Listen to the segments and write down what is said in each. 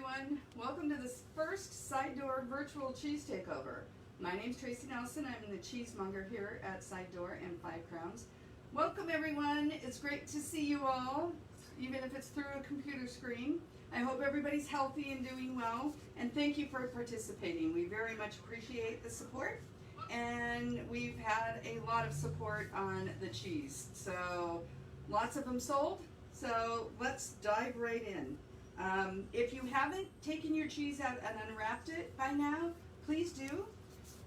everyone. Welcome to this first SideDoor virtual cheese takeover. My name's Tracy Nelsen. I'm the cheesemonger here at SideDoor and Five Crowns. Welcome everyone. It's great to see you all, even if it's through a computer screen. I hope everybody's healthy and doing well, and thank you for participating. We very much appreciate the support, and we've had a lot of support on the cheese. So lots of them sold. So let's dive right in. If you haven't taken your cheese out and unwrapped it by now, please do.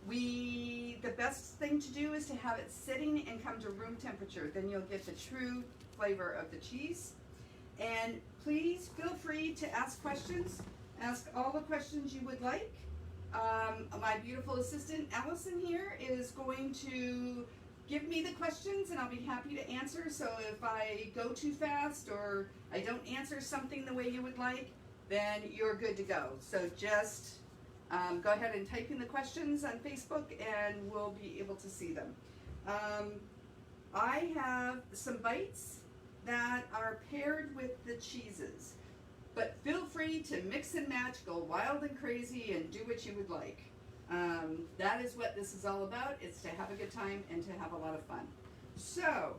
The best thing to do is to have it sitting and come to room temperature. Then you'll get the true flavor of the cheese. And please feel free to ask questions. Ask all the questions you would like. My beautiful assistant Allison here is going to give me the questions and I'll be happy to answer. So if I go too fast or I don't answer something the way you would like, then you're good to go. So just go ahead and type in the questions on Facebook and we'll be able to see them. I have some bites that are paired with the cheeses, but feel free to mix and match, go wild and crazy and do what you would like. That is what this is all about. It's to have a good time and to have a lot of fun. So,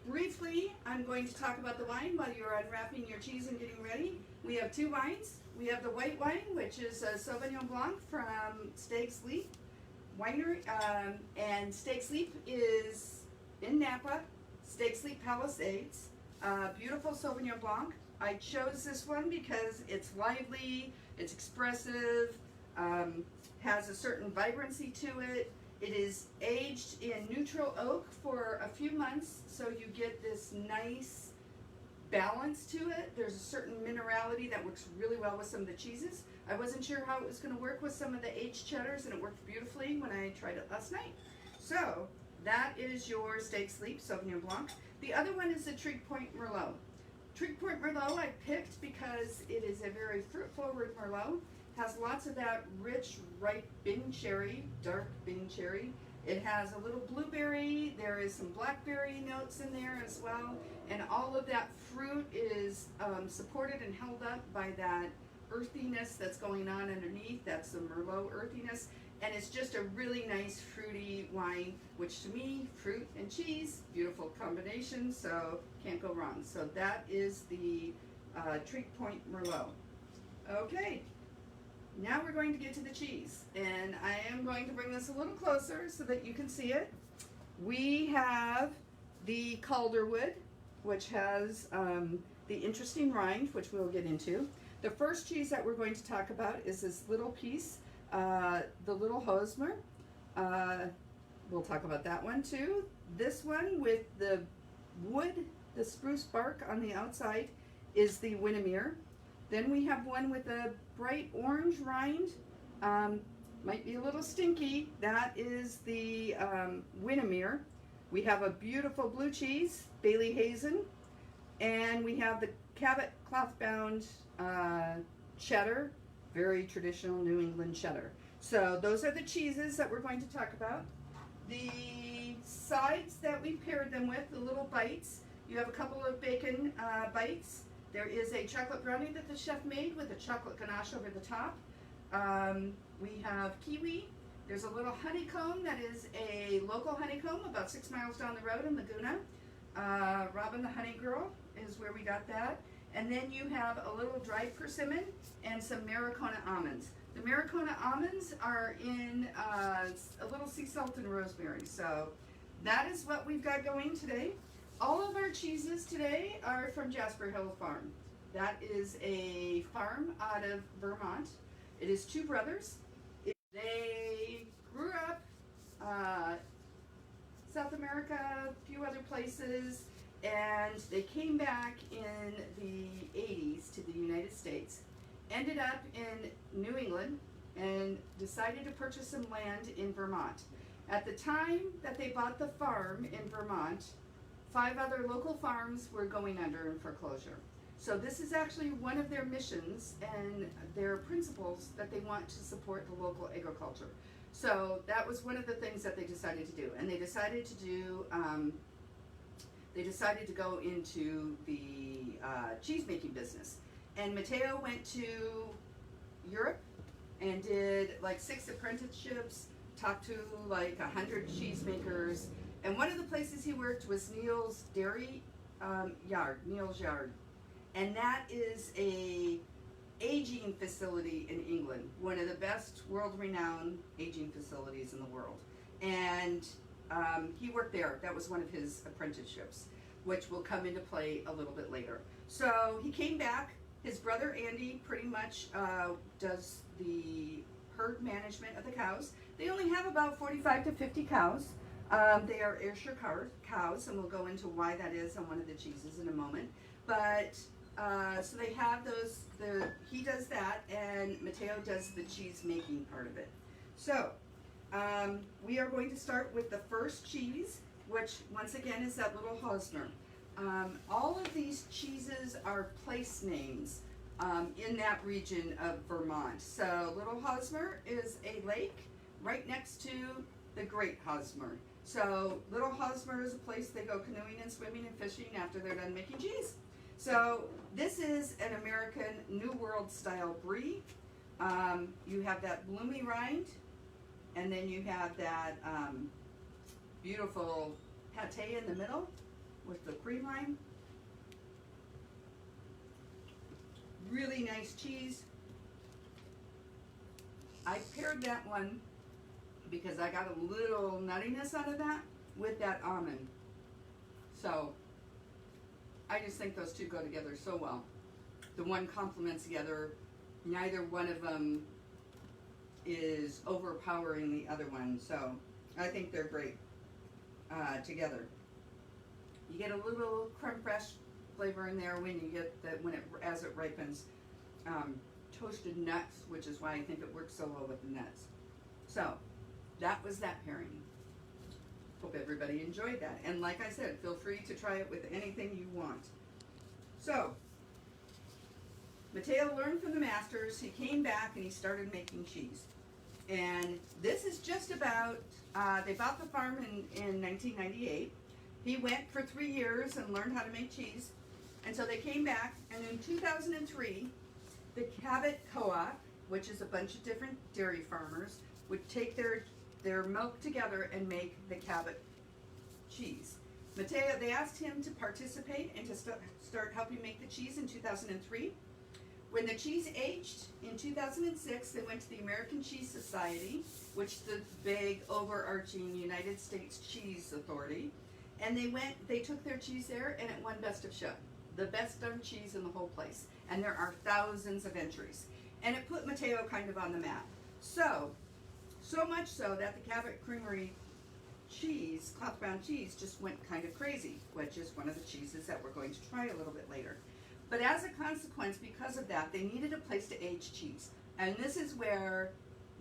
briefly, I'm going to talk about the wine while you're unwrapping your cheese and getting ready. We have two wines. We have the white wine, which is a Sauvignon Blanc from Stag's Leap Winery, and Stag's Leap is in Napa, Stag's Leap Palisades. Beautiful Sauvignon Blanc. I chose this one because it's lively, it's expressive, has a certain vibrancy to it. It is aged in neutral oak for a few months, so you get this nice balance to it. There's a certain minerality that works really well with some of the cheeses. I wasn't sure how it was going to work with some of the aged cheddars, and it worked beautifully when I tried it last night. So that is your Stag's Leap Sauvignon Blanc. The other one is the Trig Point Merlot. Trig Point Merlot I picked because it is a very fruit-forward Merlot. Has lots of that rich, ripe Bing cherry, dark Bing cherry. It has a little blueberry. There is some blackberry notes in there as well. And all of that fruit is supported and held up by that earthiness that's going on underneath. That's the Merlot earthiness. And it's just a really nice fruity wine, which to me, fruit and cheese, beautiful combination, so can't go wrong. So that is the Trig Point Merlot. Okay. Now we're going to get to the cheese, and I am going to bring this a little closer so that you can see it. We have the Calderwood, which has the interesting rind, which we'll get into. The first cheese that we're going to talk about is this little piece, the little Hosmer. We'll talk about that one too. This one with the wood, the spruce bark on the outside, is the Winnemere. Then we have one with a bright orange rind, might be a little stinky. That is the Winnemere. We have a beautiful blue cheese, Bayley Hazen, and we have the Cabot cloth-bound cheddar, very traditional New England cheddar. So those are the cheeses that we're going to talk about. The sides that we paired them with, the little bites, you have a couple of bacon bites. There is a chocolate brownie that the chef made with a chocolate ganache over the top. We have kiwi. There's a little honeycomb that is a local honeycomb about 6 miles down the road in Laguna. Robin the Honey Girl is where we got that. And then you have a little dried persimmon and some Maricona almonds. The Maricona almonds are in a little sea salt and rosemary. So that is what we've got going today. All of our cheeses today are from Jasper Hills Farms. That is a farm out of Vermont. It is two brothers. They grew up South America, a few other places, and they came back in the 80s to the United States, ended up in New England, and decided to purchase some land in Vermont. At the time that they bought the farm in Vermont, 5 other local farms were going under in foreclosure. So this is actually one of their missions and their principles, that they want to support the local agriculture. So that was one of the things that they decided to do. And they decided to do, go into the cheese making business. And Mateo went to Europe and did like 6 apprenticeships, talked to like 100 cheesemakers. And one of the places he worked was Neil's Dairy Neil's Yard. And that is a aging facility in England, one of the best world-renowned aging facilities in the world. And he worked there. That was one of his apprenticeships, which will come into play a little bit later. So he came back. His brother Andy pretty much does the herd management of the cows. They only have about 45 to 50 cows. They are Ayrshire cows, and we'll go into why that is on one of the cheeses in a moment. But so they have those. He does that, and Matteo does the cheese making part of it. So we are going to start with the first cheese, which once again is that little Hosmer. All of these cheeses are place names in that region of Vermont. So Little Hosmer is a lake right next to the Great Hosmer. So Little Hosmer is a place they go canoeing and swimming and fishing after they're done making cheese. So this is an American New World style brie. You have that bloomy rind, and then you have that beautiful pate in the middle with the cream line. Really nice cheese. I paired that one because I got a little nuttiness out of that with that almond. So I just think those two go together so well. The one complements the other. Neither one of them is overpowering the other one. So I think they're great together. You get a little creme fraiche flavor in there when you get as it ripens. Toasted nuts, which is why I think it works so well with the nuts. So that was that pairing. Hope everybody enjoyed that. And like I said, feel free to try it with anything you want. So Matteo learned from the masters. He came back and he started making cheese. And this is just about, they bought the farm in 1998. He went for 3 years and learned how to make cheese. And so they came back, and in 2003, the Cabot Co-op, which is a bunch of different dairy farmers, would take their milk together and make the Cabot cheese. Matteo, they asked him to participate and to start helping make the cheese in 2003. When the cheese aged in 2006, they went to the American Cheese Society, which is the big overarching United States Cheese Authority. And they took their cheese there, and it won Best of Show, the best done cheese in the whole place. And there are thousands of entries. And it put Matteo kind of on the map. So much so that the Cabot Creamery cheese, cloth ground cheese, just went kind of crazy, which is one of the cheeses that we're going to try a little bit later. But as a consequence, because of that, they needed a place to age cheese. And this is where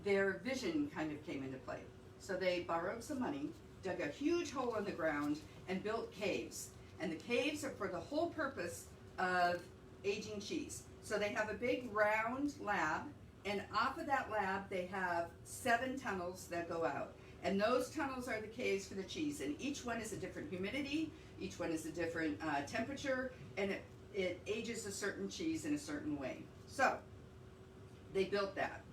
their vision kind of came into play. So they borrowed some money, dug a huge hole in the ground, and built caves. And the caves are for the whole purpose of aging cheese. So they have a big round lab, and off of that lab they have 7 tunnels that go out. And those tunnels are the caves for the cheese. And each one is a different humidity, each one is a different temperature, and it ages a certain cheese in a certain way. So they built that.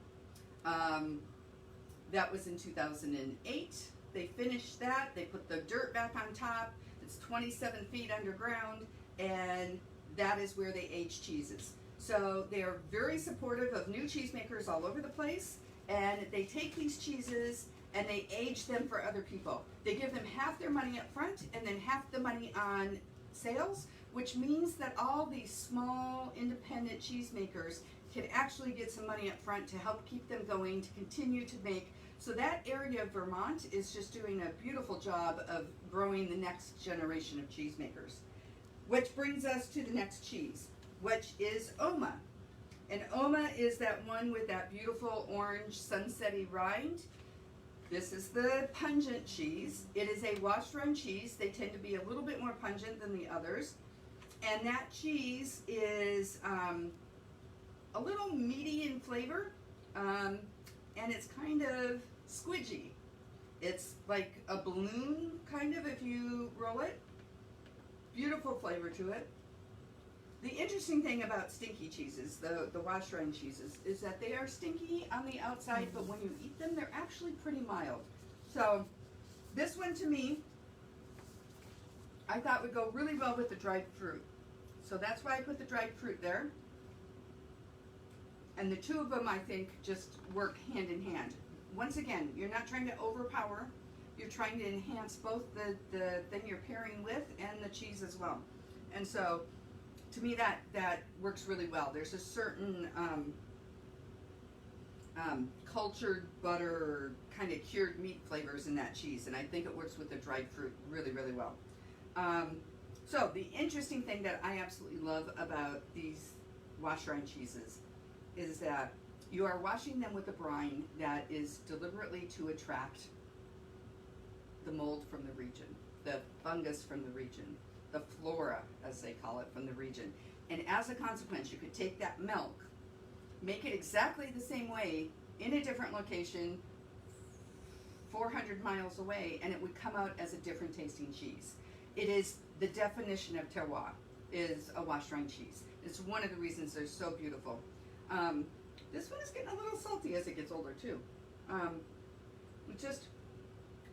That was in 2008. They finished that. They put the dirt back on top. It's 27 feet underground, and that is where they age cheeses. So they are very supportive of new cheesemakers all over the place, and they take these cheeses and they age them for other people. They give them half their money up front and then half the money on sales, which means that all these small independent cheesemakers can actually get some money up front to help keep them going, to continue to make. So that area of Vermont is just doing a beautiful job of growing the next generation of cheesemakers. Which brings us to the next cheese, which is Oma. And Oma is that one with that beautiful orange sunsetty rind. This is the pungent cheese. It is a washed-rind cheese. They tend to be a little bit more pungent than the others. And that cheese is a little meaty in flavor, and it's kind of squidgy. It's like a balloon, kind of, if you roll it. Beautiful flavor to it. The interesting thing about stinky cheeses, the washed-rind cheeses, is that they are stinky on the outside, but when you eat them, they're actually pretty mild. So this one to me, I thought would go really well with the dried fruit. So that's why I put the dried fruit there. And the two of them, I think, just work hand in hand. Once again, you're not trying to overpower. You're trying to enhance both the thing you're pairing with and the cheese as well. And so, to me, that works really well. There's a certain cultured butter, kind of cured meat flavors in that cheese, and I think it works with the dried fruit really, really well. So the interesting thing that I absolutely love about these washed-rind cheeses is that you are washing them with a brine that is deliberately to attract the mold from the region, the fungus from the region, the flora, as they call it, from the region. And as a consequence, you could take that milk, make it exactly the same way in a different location, 400 miles away, and it would come out as a different tasting cheese. It is the definition of terroir, is a washed-rind cheese. It's one of the reasons they're so beautiful. This one is getting a little salty as it gets older too.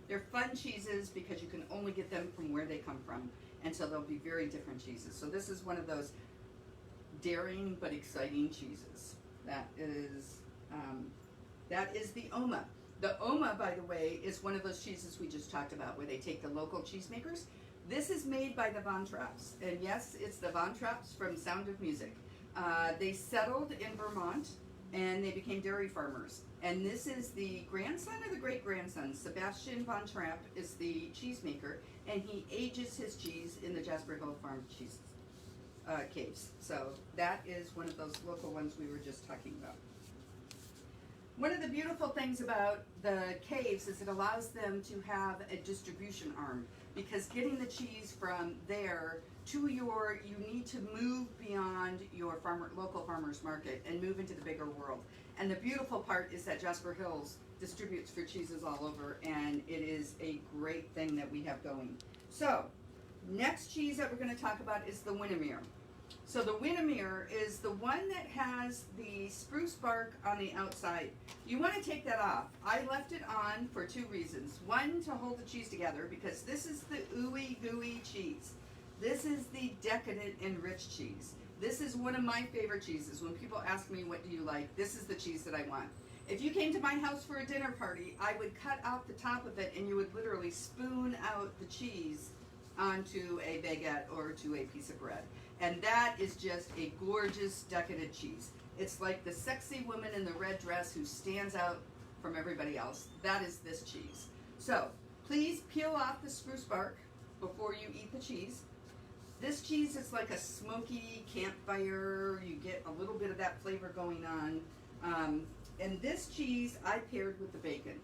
They're fun cheeses because you can only get them from where they come from, and so they'll be very different cheeses. So this is one of those daring but exciting cheeses. That is the Oma. The Oma, by the way, is one of those cheeses we just talked about, where they take the local cheesemakers. This is made by the Von Trapps, and yes, it's the Von Trapps from Sound of Music. They settled in Vermont, and they became dairy farmers. And this is the grandson or the great-grandson. Sebastian Von Trapp is the cheesemaker, and he ages his cheese in the Jasper Hills Farms cheese caves. So that is one of those local ones we were just talking about. One of the beautiful things about the caves is it allows them to have a distribution arm, because getting the cheese from there to you need to move beyond your local farmer's market and move into the bigger world. And the beautiful part is that Jasper Hills distributes for cheeses all over, and it is a great thing that we have going. So, next cheese that we're going to talk about is the Winnemere. So the Winnemere is the one that has the spruce bark on the outside. You want to take that off. I left it on for two reasons. One, to hold the cheese together, because this is the ooey gooey cheese. This is the decadent enriched cheese. This is one of my favorite cheeses. When people ask me, what do you like, this is the cheese that I want. If you came to my house for a dinner party, I would cut off the top of it, and you would literally spoon out the cheese onto a baguette or to a piece of bread. And that is just a gorgeous decadent cheese. It's like the sexy woman in the red dress who stands out from everybody else. That is this cheese. So please peel off the spruce bark before you eat the cheese. This cheese is like a smoky campfire. You get a little bit of that flavor going on. And this cheese I paired with the bacon.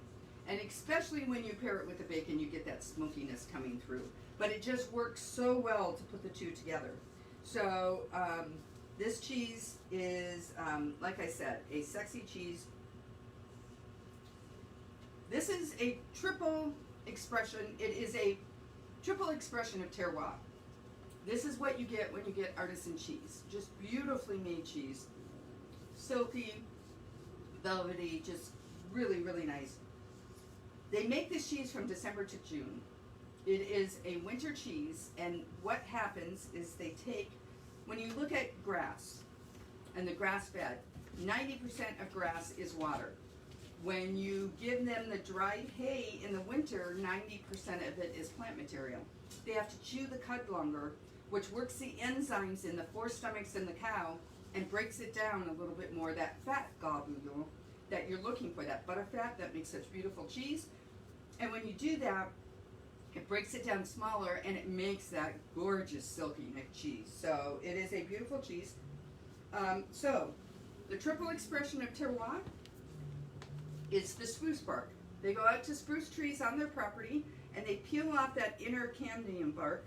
And especially when you pair it with the bacon, you get that smokiness coming through. But it just works so well to put the two together. So this cheese is, like I said, a sexy cheese. This is a triple expression. It is a triple expression of terroir. This is what you get when you get artisan cheese. Just beautifully made cheese. Silky, velvety, just really, really nice. They make this cheese from December to June. It is a winter cheese, and what happens is they take, when you look at grass and the grass bed, 90% of grass is water. When you give them the dried hay in the winter, 90% of it is plant material. They have to chew the cud longer, which works the enzymes in the four stomachs in the cow and breaks it down a little bit more, that fat globule that you're looking for, that butter fat that makes such beautiful cheese. And when you do that, it breaks it down smaller, and it makes that gorgeous silky McCheese. So it is a beautiful cheese. So the triple expression of terroir is the spruce bark. They go out to spruce trees on their property, and they peel off that inner cadmium bark,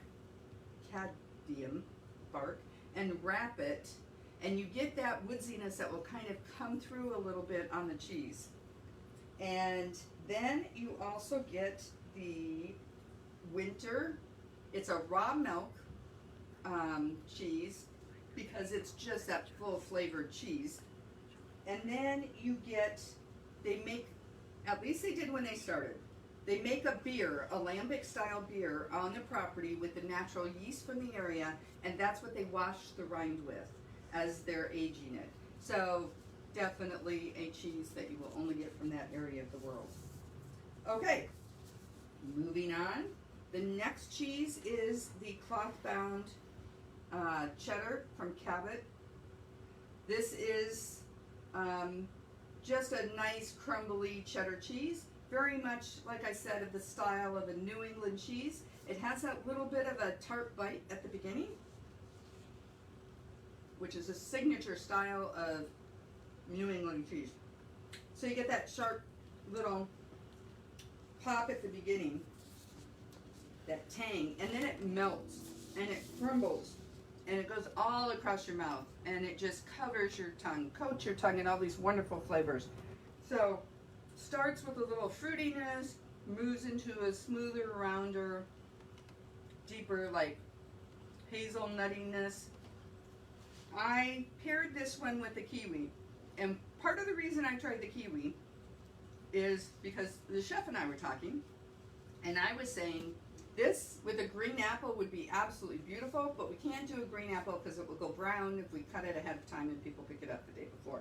and wrap it, and you get that woodsiness that will kind of come through a little bit on the cheese. And then you also get the winter. It's a raw milk cheese. because it's just that full flavored cheese. And then you get, they make, at least they did when they started, they make a beer, a lambic style beer on the property with the natural yeast from the area, and that's what they wash the rind with as they're aging it. So definitely a cheese that you will only get from that area of the world. Okay, moving on. The next cheese is the cloth bound cheddar from Cabot. This is just a nice crumbly cheddar cheese. Very much, like I said, of the style of a New England cheese. It has that little bit of a tart bite at the beginning, which is a signature style of New England cheese. So you get that sharp little pop at the beginning, that tang, and then it melts and it crumbles and it goes all across your mouth and it just covers your tongue, coats your tongue in all these wonderful flavors. So starts with a little fruitiness, moves into a smoother, rounder, deeper, like hazelnuttiness. I paired this one with the kiwi, and part of the reason I tried the kiwi is because the chef and I were talking, and I was saying this with a green apple would be absolutely beautiful, but we can't do a green apple because it will go brown if we cut it ahead of time and people pick it up the day before.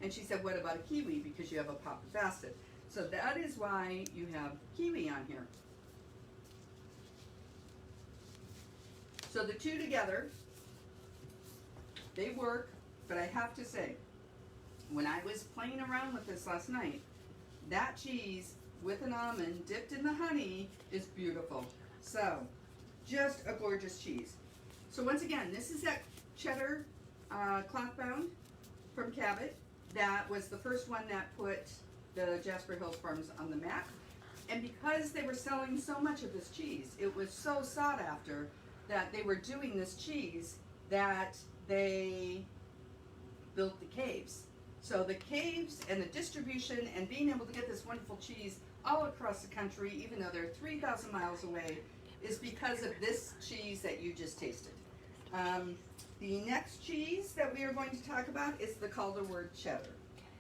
And she said, what about a kiwi? Because you have a pop of acid. So that is why you have kiwi on here. So the two together, they work, but I have to say, when I was playing around with this last night, that cheese with an almond dipped in the honey is beautiful. So, just a gorgeous cheese. So once again, this is that cheddar cloth bound from Cabot. That was the first one that put the Jasper Hills Farms on the map. And because they were selling so much of this cheese, it was so sought after that they were doing this cheese that they built the caves. So the caves and the distribution and being able to get this wonderful cheese all across the country, even though they're 3,000 miles away, is because of this cheese that you just tasted. The next cheese that we are going to talk about is the Calderwood cheddar.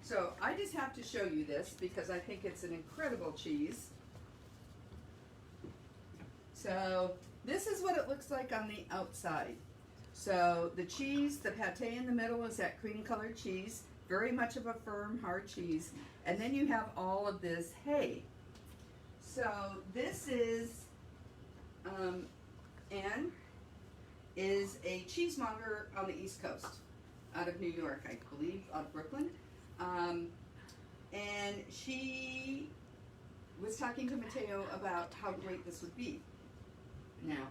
So I just have to show you this because I think it's an incredible cheese. So this is what it looks like on the outside. So the cheese, the pate in the middle is that cream colored cheese, very much of a firm, hard cheese. And then you have all of this hay. So this is, Anne is a cheesemonger on the East Coast, out of New York, I believe, out of Brooklyn. And she was talking to Mateo about how great this would be. Now,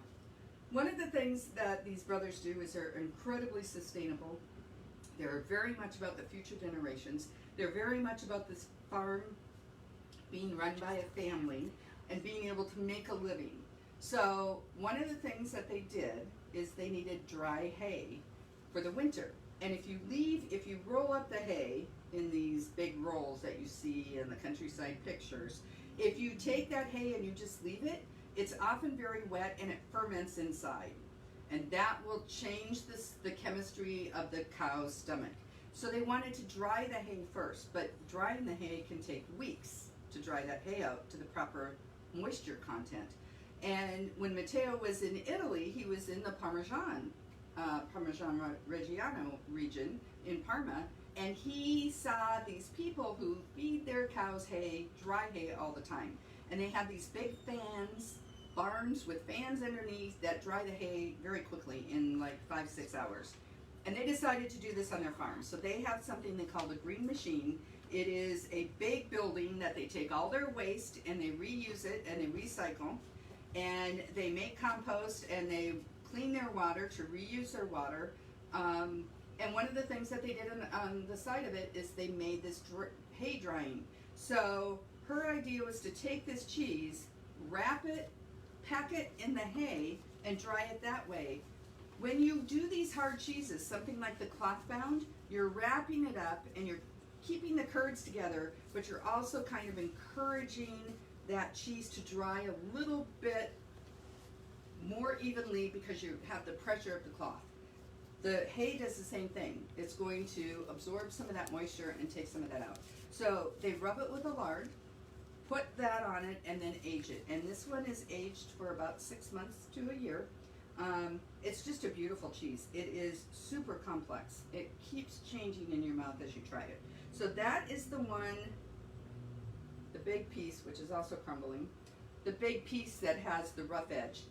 one of the things that these brothers do is they're incredibly sustainable. They're very much about the future generations. They're very much about this farm being run by a family and being able to make a living. So one of the things that they did is they needed dry hay for the winter. And if you roll up the hay in these big rolls that you see in the countryside pictures, if you take that hay and you just leave it, it's often very wet and it ferments inside. And that will change the chemistry of the cow's stomach. So they wanted to dry the hay first, but drying the hay can take weeks to dry that hay out to the proper moisture content. And when Matteo was in Italy, he was in the Parmesan Reggiano region in Parma, and he saw these people who feed their cows hay, dry hay all the time. And they have these big fans, barns with fans underneath that dry the hay very quickly in like 5-6 hours. And they decided to do this on their farm. So they have something they call the green machine. It is a big building that they take all their waste and they reuse it and they recycle. And they make compost and they clean their water to reuse their water. And one of the things that they did on the side of it is they made this hay drying. So her idea was to take this cheese, wrap it, pack it in the hay, and dry it that way. When you do these hard cheeses, something like the cloth bound, you're wrapping it up and you're keeping the curds together, but you're also kind of encouraging that cheese to dry a little bit more evenly because you have the pressure of the cloth. The hay does the same thing. It's going to absorb some of that moisture and take some of that out. So they rub it with a lard, put that on it, and then age it. And this one is aged for about 6 months to a year. It's just a beautiful cheese. It is super complex. It keeps changing in your mouth as you try it. So that is the one, the big piece, which is also crumbling, the big piece that has the rough edge.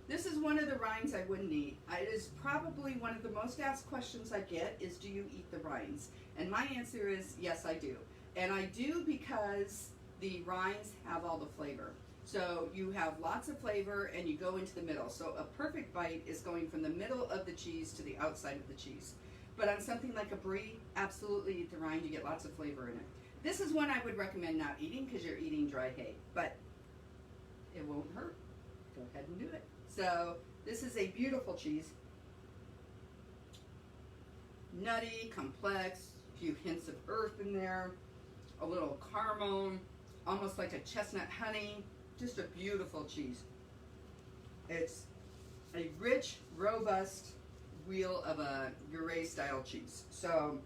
This is one of the rinds I wouldn't eat. It is probably one of the most asked questions I get is, do you eat the rinds? And my answer is, yes, I do. And I do because the rinds have all the flavor. So you have lots of flavor and you go into the middle. So a perfect bite is going from the middle of the cheese to the outside of the cheese. But on something like a brie, absolutely eat the rind, you get lots of flavor in it. This is one I would recommend not eating because you're eating dry hay, but it won't hurt. Go ahead and do it. So this is a beautiful cheese. Nutty, complex, a few hints of earth in there, a little caramel, almost like a chestnut honey. Just a beautiful cheese. It's a rich, robust wheel of a Gruyere style cheese. So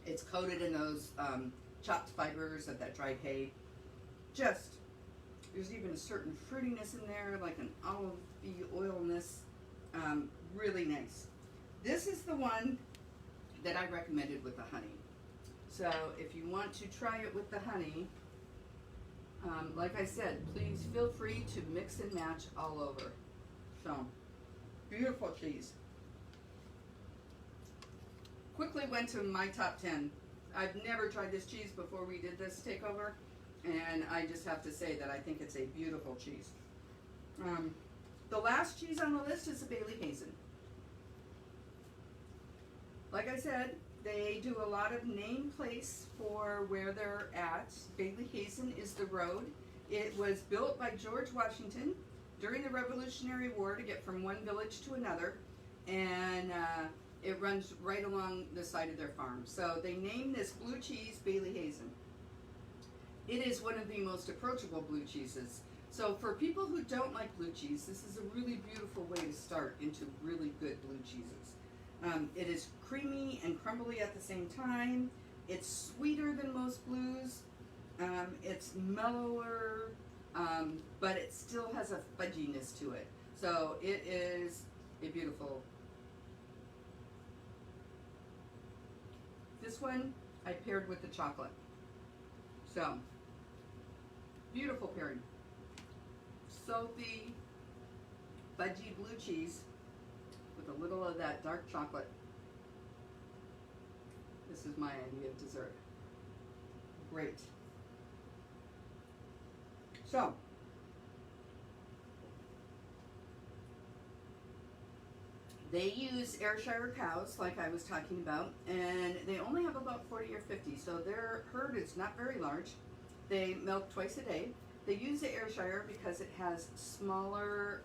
it's coated in those chopped fibers of that dried hay. Just, there's even a certain fruitiness in there, like an olive-y oilness. Really nice. This is the one that I recommended with the honey. So if you want to try it with the honey, like I said, please feel free to mix and match all over. So, beautiful cheese. Quickly went to my top 10. I've never tried this cheese before we did this takeover, and I just have to say that I think it's a beautiful cheese. The last cheese on the list is a Bayley Hazen. Like I said, they do a lot of name place for where they're at. Bayley Hazen is the road. It was built by George Washington during the Revolutionary War to get from one village to another, and it runs right along the side of their farm. So they named this blue cheese Bayley Hazen. It is one of the most approachable blue cheeses. So for people who don't like blue cheese, this is a really beautiful way to start into really good blue cheeses. It is creamy and crumbly at the same time. It's sweeter than most blues. It's mellower, but it still has a fudginess to it. So it is a beautiful. This one I paired with the chocolate. So, beautiful pairing. Salty, fudgy blue cheese with a little of that dark chocolate. This is my idea of dessert. Great. So, they use Ayrshire cows, like I was talking about, and they only have about 40 or 50, so their herd is not very large. They milk twice a day. They use the Ayrshire because it has smaller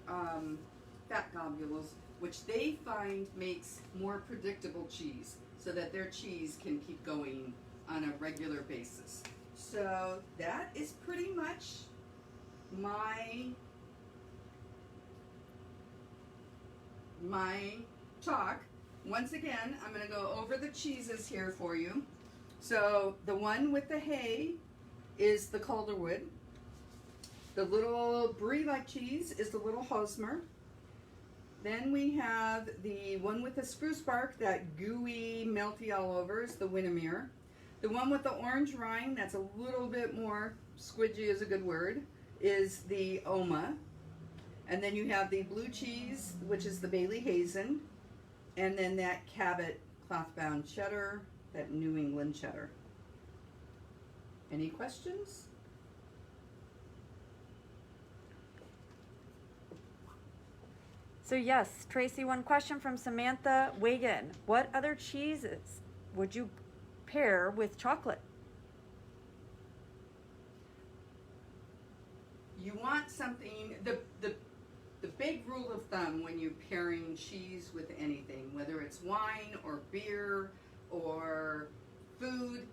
fat globules, which they find makes more predictable cheese, so that their cheese can keep going on a regular basis. So that is pretty much my talk. Once again, I'm going to go over the cheeses here for you. So the one with the hay is the Calderwood. The little brie-like cheese is the little Hosmer. Then we have the one with the spruce bark, that gooey, melty all over, is the Winnemere. The one with the orange rind, that's a little bit more, squidgy is a good word, is the Oma. And then you have the blue cheese, which is the Bayley Hazen. And then that Cabot cloth-bound cheddar, that New England cheddar. Any questions? So yes, Tracy, one question from Samantha Wagan. What other cheeses would you pair with chocolate? You want something, the big rule of thumb when you're pairing cheese with anything, whether it's wine or beer or food,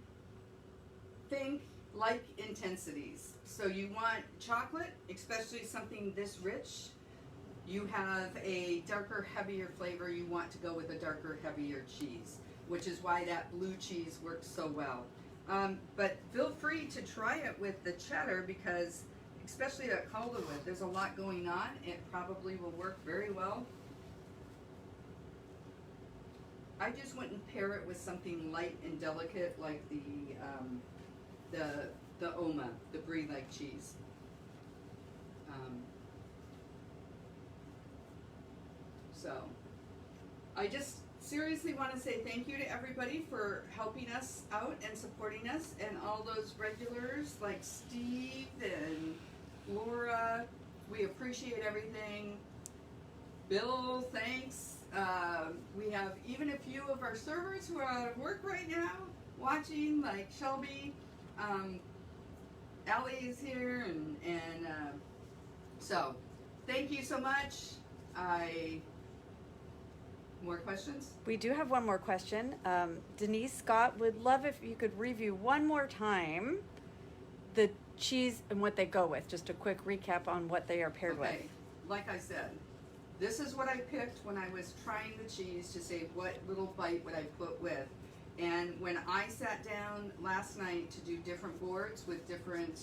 think like intensities. So you want chocolate, especially something this rich, you have a darker, heavier flavor, you want to go with a darker, heavier cheese, which is why that blue cheese works so well. But feel free to try it with the cheddar because, especially at Calderwood, there's a lot going on. It probably will work very well. I just wouldn't pair it with something light and delicate like the Oma, the brie-like cheese. So, I just seriously want to say thank you to everybody for helping us out and supporting us, and all those regulars like Steve and Laura. We appreciate everything. Bill, thanks. We have even a few of our servers who are out of work right now watching, like Shelby. Allie is here, and so thank you so much. More questions? We do have one more question. Denise Scott would love if you could review one more time the cheese and what they go with. Just a quick recap on what they are paired with. Like I said, this is what I picked when I was trying the cheese to say what little bite would I put with. And when I sat down last night to do different boards with different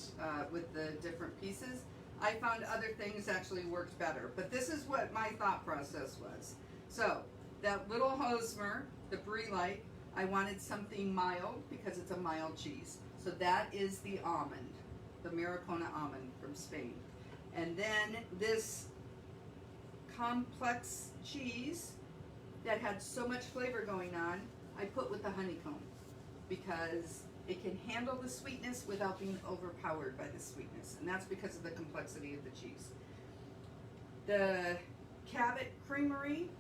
with the different pieces, I found other things actually worked better. But this is what my thought process was. So that little Hosmer, the brie-like, I wanted something mild because it's a mild cheese. So that is the almond, the Maracona almond from Spain. And then this complex cheese that had so much flavor going on, I put with the honeycomb because it can handle the sweetness without being overpowered by the sweetness. And that's because of the complexity of the cheese. The Cabot Creamery,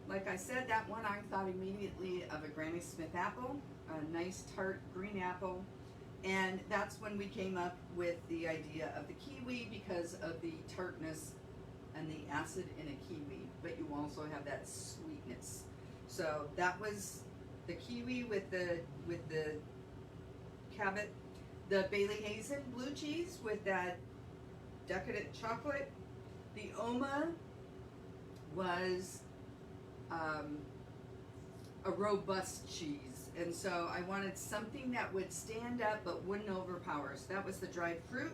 like I said, that one I thought immediately of a Granny Smith apple, a nice tart green apple. And that's when we came up with the idea of the kiwi because of the tartness and the acid in a kiwi, but you also have that sweetness. So that was the kiwi with the Cabot, the Bayley Hazen Blue cheese with that decadent chocolate. The Oma was a robust cheese, and so I wanted something that would stand up but wouldn't overpower. So that was the dried fruit.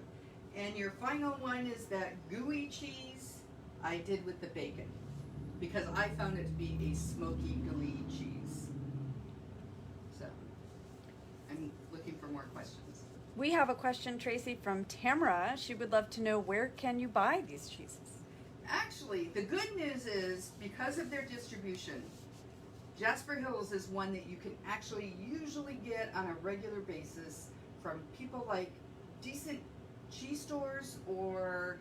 And your final one is that gooey cheese I did with the bacon because I found it to be a smoky, gooey cheese. So I'm looking for more questions. We have a question, Tracy, from Tamara. She would love to know, where can you buy these cheeses? Actually, the good news is because of their distribution, Jasper Hills is one that you can actually usually get on a regular basis from people like decent cheese stores or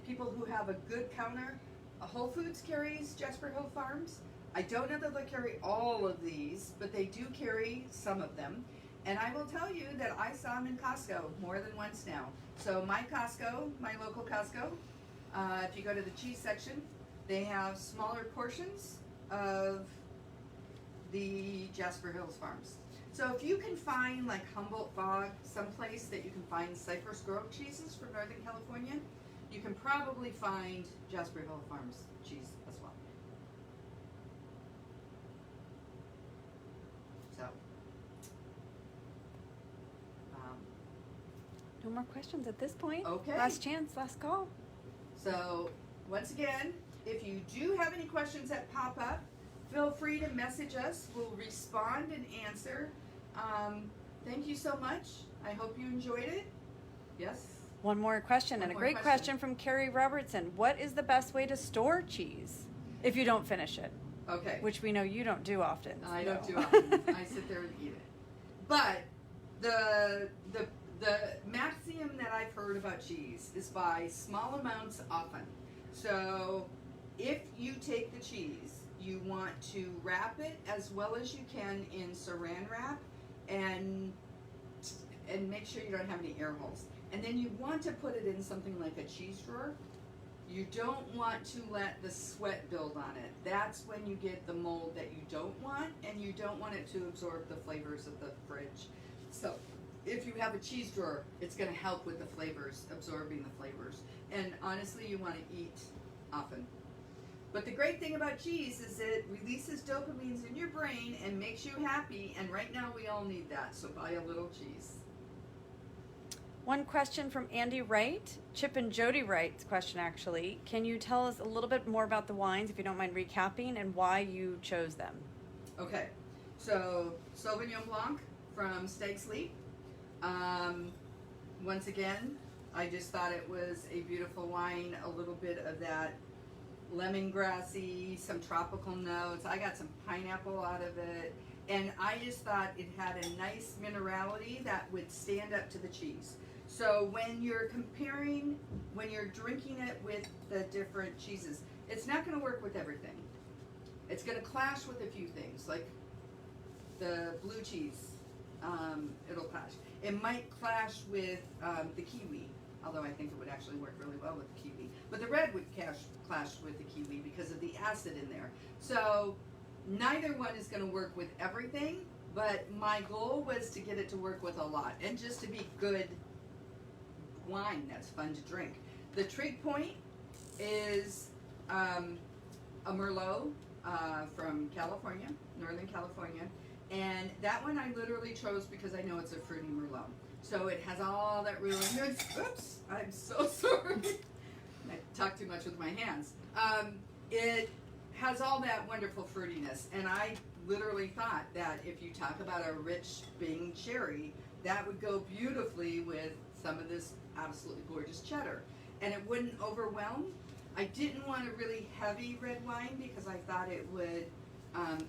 people who have a good counter. Whole Foods carries Jasper Hills Farms. I don't know that they carry all of these, but they do carry some of them. And I will tell you that I saw them in Costco more than once now. So my Costco, my local Costco, if you go to the cheese section, they have smaller portions of the Jasper Hills Farms. So if you can find like Humboldt Bog, someplace that you can find Cypress Grove cheeses from Northern California, you can probably find Jasper Hills Farms cheese as well. So, no more questions at this point. Okay. Last chance, last call. So once again, if you do have any questions that pop up, feel free to message us. We'll respond and answer. Thank you so much. I hope you enjoyed it. Yes? One more question, and a great question from Carrie Robertson. What is the best way to store cheese if you don't finish it? Okay. Which we know you don't do often. I don't do often. I sit there and eat it. But the maxim that I've heard about cheese is buy small amounts often. So if you take the cheese, you want to wrap it as well as you can in saran wrap and make sure you don't have any air holes. And then you want to put it in something like a cheese drawer. You don't want to let the sweat build on it. That's when you get the mold that you don't want, and you don't want it to absorb the flavors of the fridge. So if you have a cheese drawer, it's going to help with the flavors, absorbing the flavors. And honestly, you want to eat often. But the great thing about cheese is it releases dopamines in your brain and makes you happy, and right now we all need that, so buy a little cheese. One question from Andy Wright, Chip and Jody Wright's question actually. Can you tell us a little bit more about the wines, if you don't mind recapping, and why you chose them? Okay, so Sauvignon Blanc from Stakes Leap. Once again, I just thought it was a beautiful wine, a little bit of that lemongrassy, some tropical notes. I got some pineapple out of it, and I just thought it had a nice minerality that would stand up to the cheese. So when you're comparing, when you're drinking it with the different cheeses, it's not going to work with everything. It's going to clash with a few things, like the blue cheese. It'll clash. It might clash with the kiwi, although I think it would actually work really well with the kiwi. But the red would clash with the kiwi because of the acid in there. So neither one is going to work with everything, but my goal was to get it to work with a lot and just to be good wine that's fun to drink. The trig point is a Merlot from California, Northern California. And that one I literally chose because I know it's a fruity Merlot. So it has all that really good, oops, I'm so sorry. I talk too much with my hands. It has all that wonderful fruitiness. And I literally thought that if you talk about a rich Bing cherry, that would go beautifully with some of this absolutely gorgeous cheddar. And it wouldn't overwhelm. I didn't want a really heavy red wine because I thought it would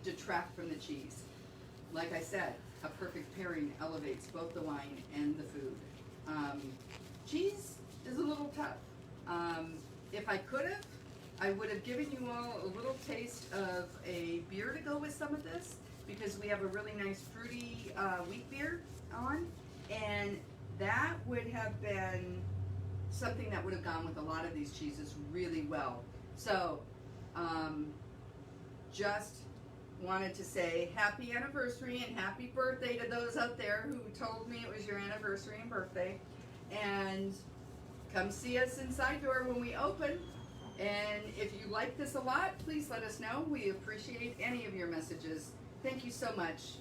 detract from the cheese. Like I said, a perfect pairing elevates both the wine and the food. Cheese is a little tough. If I could have, I would have given you all a little taste of a beer to go with some of this, because we have a really nice fruity wheat beer on, and that would have been something that would have gone with a lot of these cheeses really well. So, just wanted to say happy anniversary and happy birthday to those out there who told me it was your anniversary and birthday. And come see us in SideDoor when we open. And if you like this a lot, please let us know. We appreciate any of your messages. Thank you so much.